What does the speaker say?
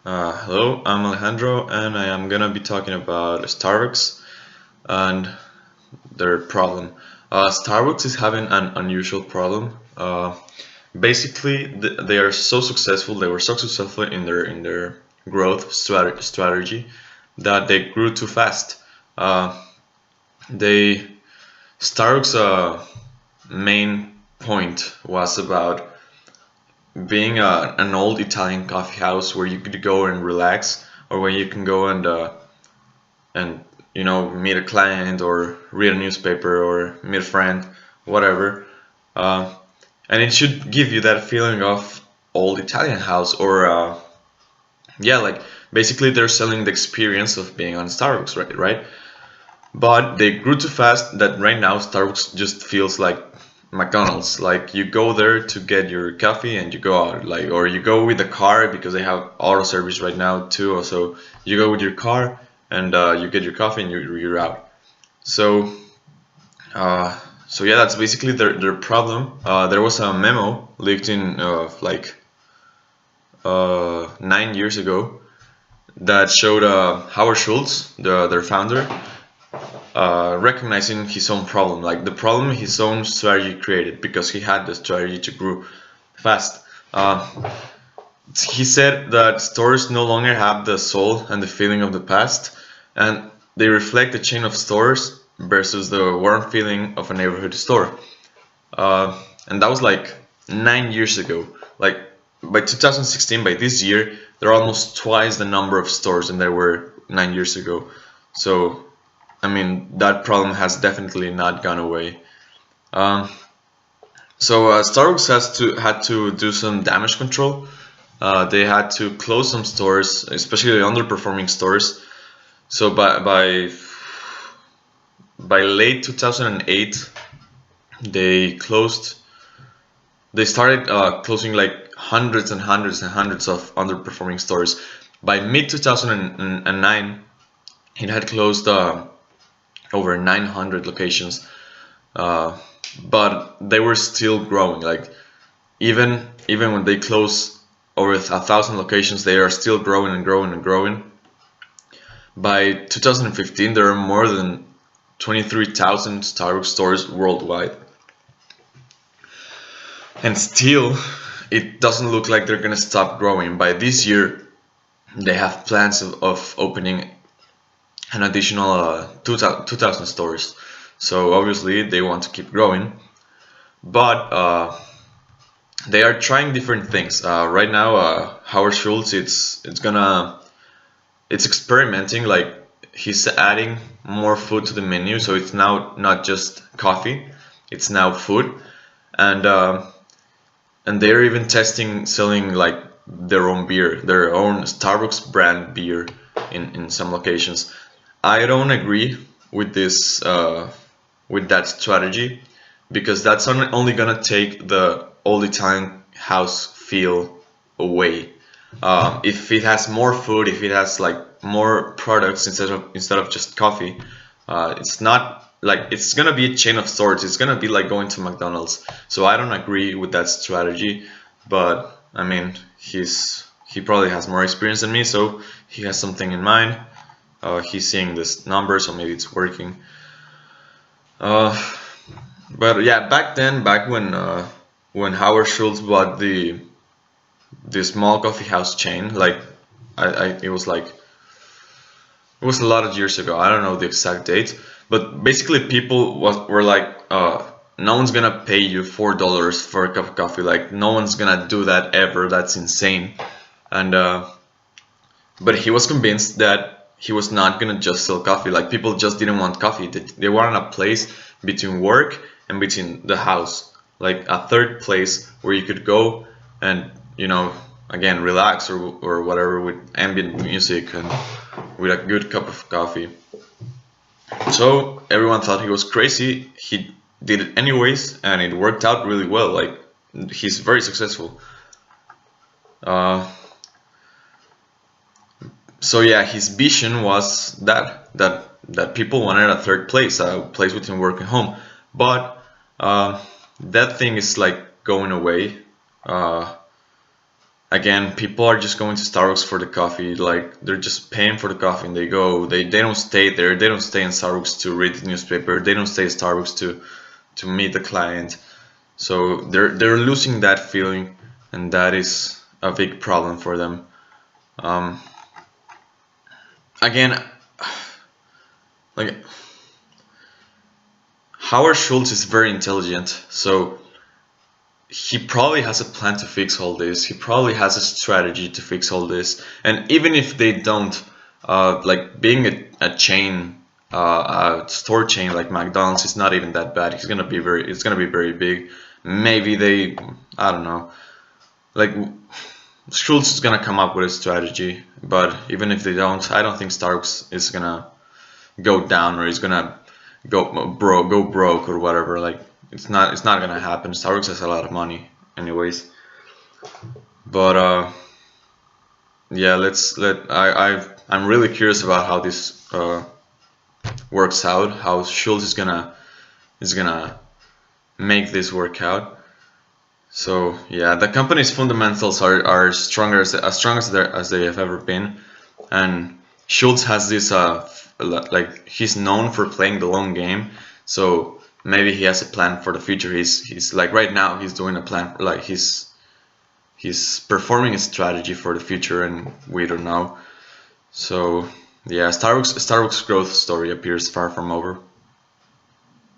Hello, I'm Alejandro, and I am gonna be talking about Starbucks and their problem. Starbucks is having an unusual problem. Basically, they are so successful. They were so successful in their growth strategy that they grew too fast. Uh, they Starbucks' main point was about being an old Italian coffee house where you could go and relax, or where you can go and meet a client or read a newspaper or meet a friend, whatever. Uh, and it should give you that feeling of old Italian house, or yeah, like basically they're selling the experience of being on Starbucks, right? Right. But they grew too fast that right now Starbucks just feels like McDonald's. Like you go there to get your coffee and you go out. Like, or you go with the car because they have auto service right now too. Also, you go with your car and you get your coffee and you're out. So, uh, so yeah, that's basically their problem. There was a memo leaked in 9 years ago that showed Howard Schultz, their founder, recognizing his own problem, like the problem his own strategy created because he had the strategy to grow fast. Uh, he said that stores no longer have the soul and the feeling of the past, and they reflect the chain of stores versus the warm feeling of a neighborhood store. And that was like 9 years ago. Like by 2016, by this year, there are almost twice the number of stores than there were 9 years ago. So I mean, that problem has definitely not gone away. Um, so Starbucks had to do some damage control. They had to close some stores, especially underperforming stores. So by late 2008, they closed. They started closing like hundreds and hundreds and hundreds of underperforming stores. By mid 2009, it had closed over 900 locations. uh, but they were still growing. Like even when they close over 1,000 locations, they are still growing and growing and growing. By 2015, there are more than 23,000 Starbucks stores worldwide, and still, it doesn't look like they're gonna stop growing. By this year, they have plans of opening an additional 2,000 stores. So obviously, they want to keep growing, but they are trying different things. Right now, Howard Schultz, it's experimenting. Like he's adding more food to the menu, so it's now not just coffee, it's now food, and they're even testing selling like their own beer, their own Starbucks brand beer in some locations. I don't agree with this with that strategy because that's only gonna take the old Italian house feel away. If it has more food, if it has like more products instead of just coffee, it's not like it's gonna be a chain of stores. It's gonna be like going to McDonald's. So I don't agree with that strategy, but I mean he probably has more experience than me, so he has something in mind. He's seeing this number, so maybe it's working. Uh, but yeah, back then, back when Howard Schultz bought the small coffee house chain, like it was like it was a lot of years ago. I don't know the exact date, but basically people were like, no one's gonna pay you $4 for a cup of coffee. Like no one's gonna do that ever. That's insane. And but he was convinced that he was not gonna just sell coffee. Like people just didn't want coffee. They wanted a place between work and between the house, like a third place where you could go and again relax or whatever with ambient music and with a good cup of coffee. So everyone thought he was crazy. He did it anyways, and it worked out really well. Like he's very successful. Uh, so yeah, his vision was that people wanted a third place, a place between work and home. But that thing is like going away. Uh, again, people are just going to Starbucks for the coffee. Like they're just paying for the coffee and they go. They don't stay there. They don't stay in Starbucks to read the newspaper. They don't stay at Starbucks to meet the client. So they're losing that feeling, and that is a big problem for them. Um, again, like Howard Schultz is very intelligent, so he probably has a plan to fix all this. He probably has a strategy to fix all this. And even if they don't, like being a chain, a store chain like McDonald's is not even that bad. It's gonna be very big. Maybe they, I don't know. Like Schultz is gonna come up with a strategy, but even if they don't, I don't think Starbucks is gonna go down or is gonna go broke or whatever. Like it's not gonna happen. Starbucks has a lot of money, anyways. But yeah, I'm really curious about how this works out. How Schultz is gonna make this work out. So yeah, the company's fundamentals are stronger as strong as they have ever been, and Schultz has this like he's known for playing the long game, so maybe he has a plan for the future. He's like right now he's doing a plan, like he's performing a strategy for the future, and we don't know. So yeah, Starbucks growth story appears far from over.